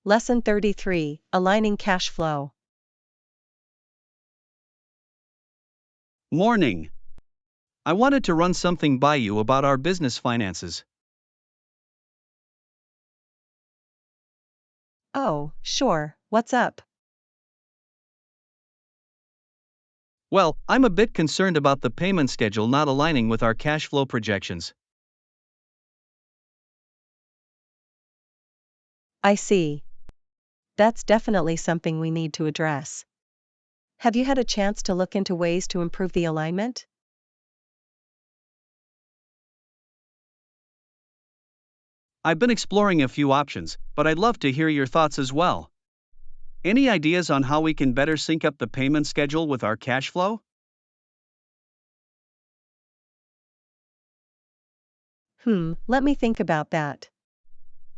Lesson 33, Aligning Cash Flow. Morning. I wanted to run something by you about our business finances. Oh, sure, what's up? Well, I'm a bit concerned about the payment schedule not aligning with our cash flow projections. I see. That's definitely something we need to address. Have you had a chance to look into ways to improve the alignment? I've been exploring a few options, but I'd love to hear your thoughts as well. Any ideas on how we can better sync up the payment schedule with our cash flow? Let me think about that.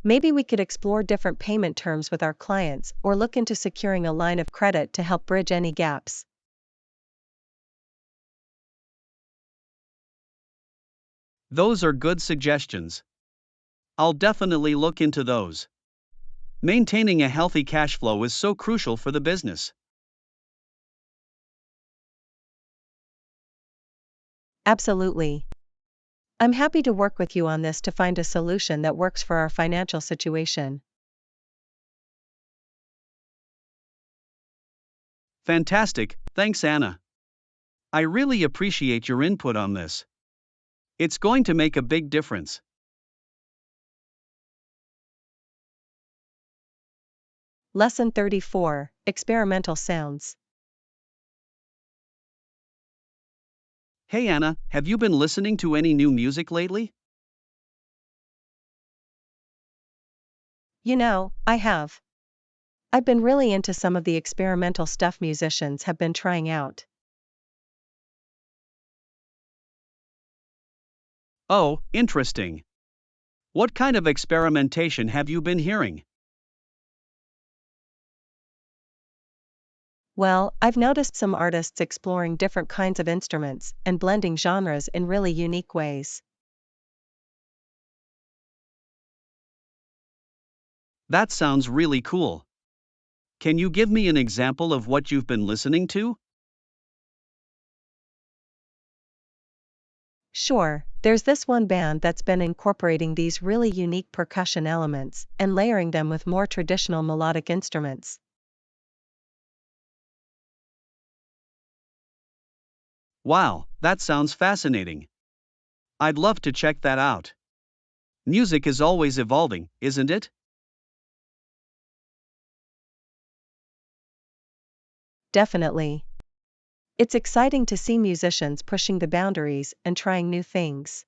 Maybe we could explore different payment terms with our clients or look into securing a line of credit to help bridge any gaps. Those are good suggestions. I'll definitely look into those. Maintaining a healthy cash flow is so crucial for the business. Absolutely. I'm happy to work with you on this to find a solution that works for our financial situation. Fantastic, thanks Anna. I really appreciate your input on this. It's going to make a big difference. Lesson 34, Experimental Sounds. Hey Anna, have you been listening to any new music lately? I have. I've been really into some of the experimental stuff musicians have been trying out. Oh, interesting. What kind of experimentation have you been hearing? Well, I've noticed some artists exploring different kinds of instruments and blending genres in really unique ways. That sounds really cool. Can you give me an example of what you've been listening to? Sure, there's this one band that's been incorporating these really unique percussion elements and layering them with more traditional melodic instruments. Wow, that sounds fascinating. I'd love to check that out. Music is always evolving, isn't it? Definitely. It's exciting to see musicians pushing the boundaries and trying new things.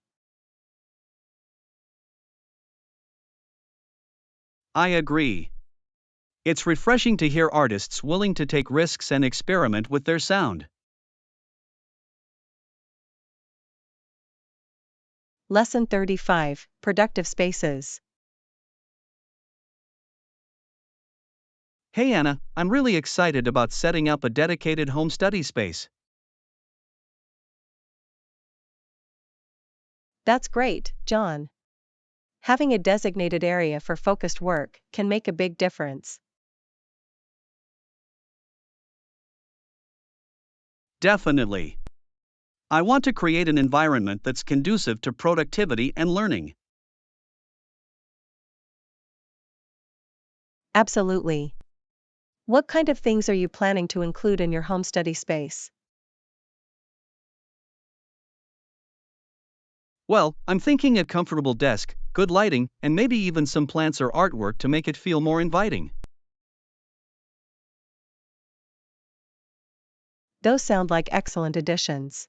I agree. It's refreshing to hear artists willing to take risks and experiment with their sound. Lesson 35, Productive Spaces. Hey Anna, I'm really excited about setting up a dedicated home study space. That's great, John. Having a designated area for focused work can make a big difference. Definitely. I want to create an environment that's conducive to productivity and learning. Absolutely. What kind of things are you planning to include in your home study space? Well, I'm thinking a comfortable desk, good lighting, and maybe even some plants or artwork to make it feel more inviting. Those sound like excellent additions.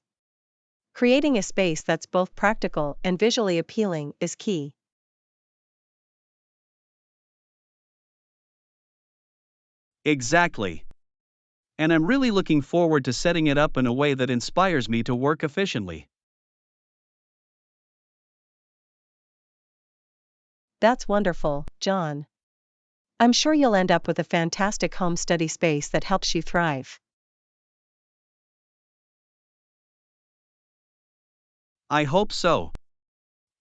Creating a space that's both practical and visually appealing is key. Exactly. And I'm really looking forward to setting it up in a way that inspires me to work efficiently. That's wonderful, John. I'm sure you'll end up with a fantastic home study space that helps you thrive. I hope so.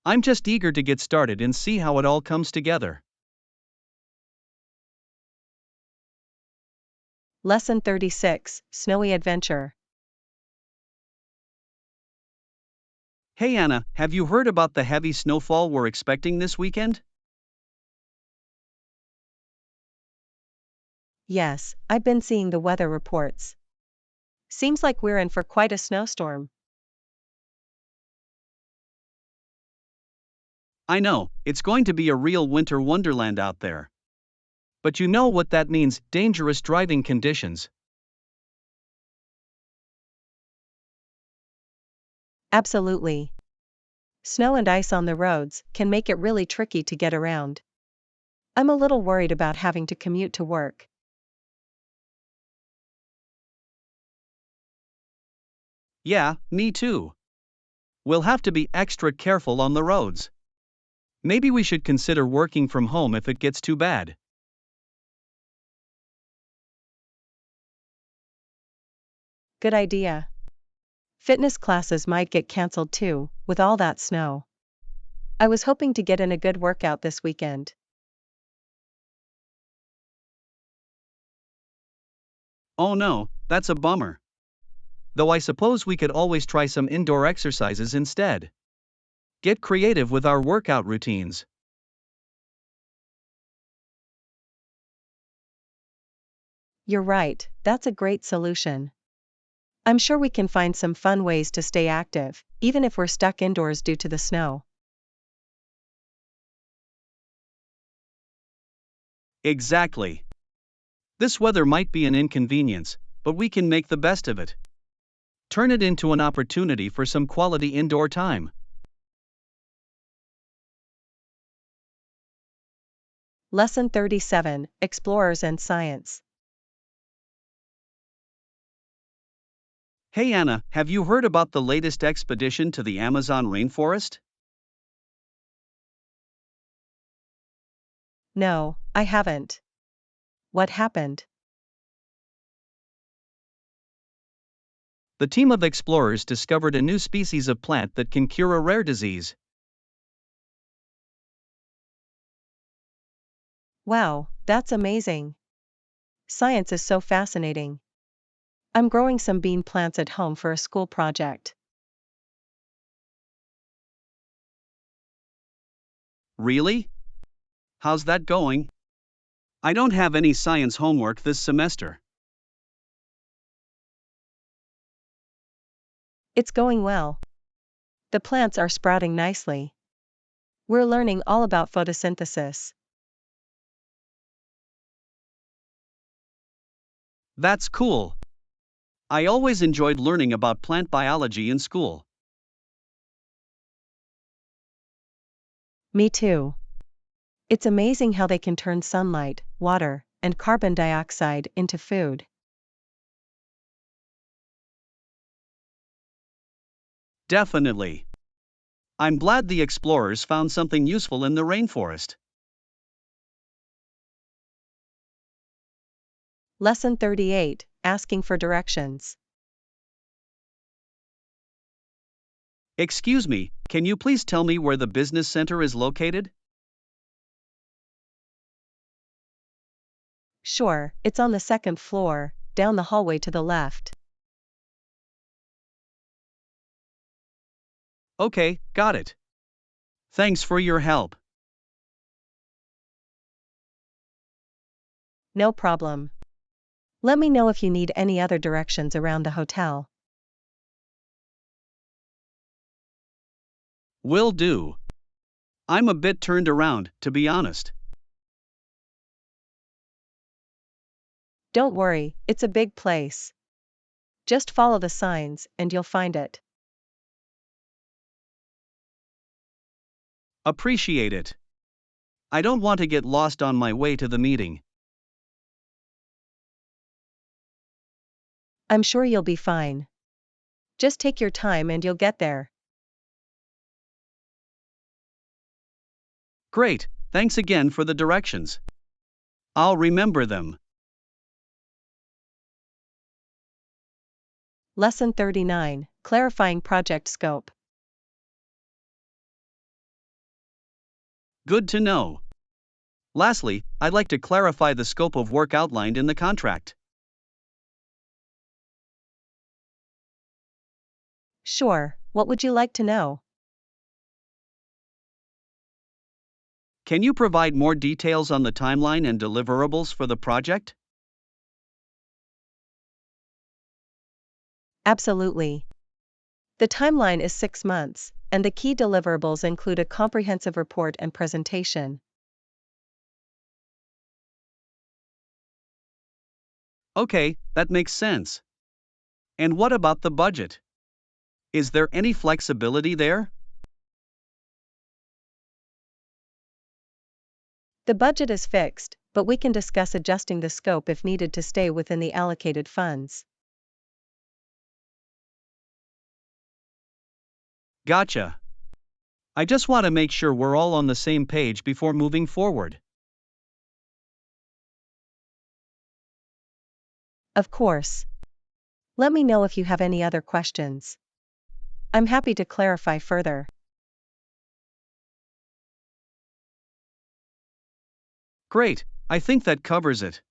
I'm just eager to get started and see how it all comes together. Lesson 36, Snowy Adventure. Hey Anna, have you heard about the heavy snowfall we're expecting this weekend? Yes, I've been seeing the weather reports. Seems like we're in for quite a snowstorm. I know, it's going to be a real winter wonderland out there. But you know what that means, dangerous driving conditions. Absolutely. Snow and ice on the roads can make it really tricky to get around. I'm a little worried about having to commute to work. Yeah, me too. We'll have to be extra careful on the roads. Maybe we should consider working from home if it gets too bad. Good idea. Fitness classes might get canceled too, with all that snow. I was hoping to get in a good workout this weekend. Oh no, that's a bummer. Though I suppose we could always try some indoor exercises instead. Get creative with our workout routines. You're right, that's a great solution. I'm sure we can find some fun ways to stay active, even if we're stuck indoors due to the snow. Exactly. This weather might be an inconvenience, but we can make the best of it. Turn it into an opportunity for some quality indoor time. Lesson 37, Explorers and Science. Hey Anna, have you heard about the latest expedition to the Amazon rainforest? No, I haven't. What happened? The team of explorers discovered a new species of plant that can cure a rare disease. Wow, that's amazing. Science is so fascinating. I'm growing some bean plants at home for a school project. Really? How's that going? I don't have any science homework this semester. It's going well. The plants are sprouting nicely. We're learning all about photosynthesis. That's cool. I always enjoyed learning about plant biology in school. Me too. It's amazing how they can turn sunlight, water, and carbon dioxide into food. Definitely. I'm glad the explorers found something useful in the rainforest. Lesson 38, Asking for Directions. Excuse me, can you please tell me where the business center is located? Sure, it's on the second floor, down the hallway to the left. Okay, got it. Thanks for your help. No problem. Let me know if you need any other directions around the hotel. Will do. I'm a bit turned around, to be honest. Don't worry, it's a big place. Just follow the signs and you'll find it. Appreciate it. I don't want to get lost on my way to the meeting. I'm sure you'll be fine. Just take your time and you'll get there. Great, thanks again for the directions. I'll remember them. Lesson 39, Clarifying Project Scope. Good to know. Lastly, I'd like to clarify the scope of work outlined in the contract. Sure, what would you like to know? Can you provide more details on the timeline and deliverables for the project? Absolutely. The timeline is 6 months, and the key deliverables include a comprehensive report and presentation. Okay, that makes sense. And what about the budget? Is there any flexibility there? The budget is fixed, but we can discuss adjusting the scope if needed to stay within the allocated funds. Gotcha. I just want to make sure we're all on the same page before moving forward. Of course. Let me know if you have any other questions. I'm happy to clarify further. Great, I think that covers it.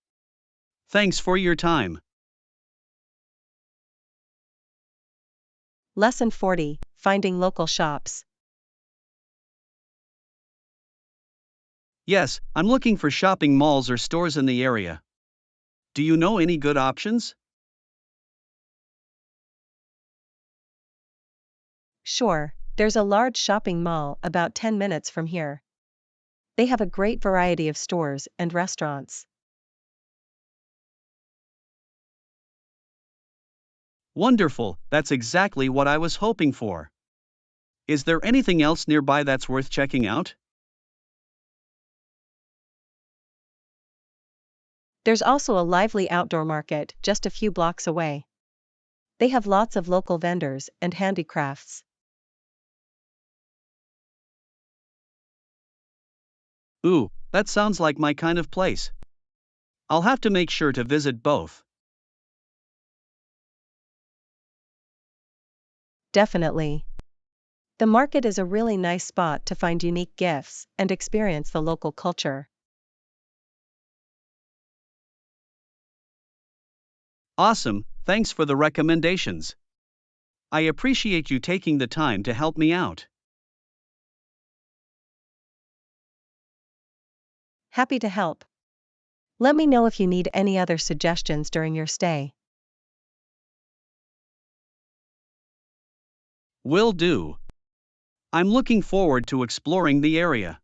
Thanks for your time. Lesson 40, Finding Local Shops. Yes, I'm looking for shopping malls or stores in the area. Do you know any good options? Sure, there's a large shopping mall about 10 minutes from here. They have a great variety of stores and restaurants. Wonderful, that's exactly what I was hoping for. Is there anything else nearby that's worth checking out? There's also a lively outdoor market just a few blocks away. They have lots of local vendors and handicrafts. Ooh, that sounds like my kind of place. I'll have to make sure to visit both. Definitely. The market is a really nice spot to find unique gifts and experience the local culture. Awesome, thanks for the recommendations. I appreciate you taking the time to help me out. Happy to help. Let me know if you need any other suggestions during your stay. Will do. I'm looking forward to exploring the area.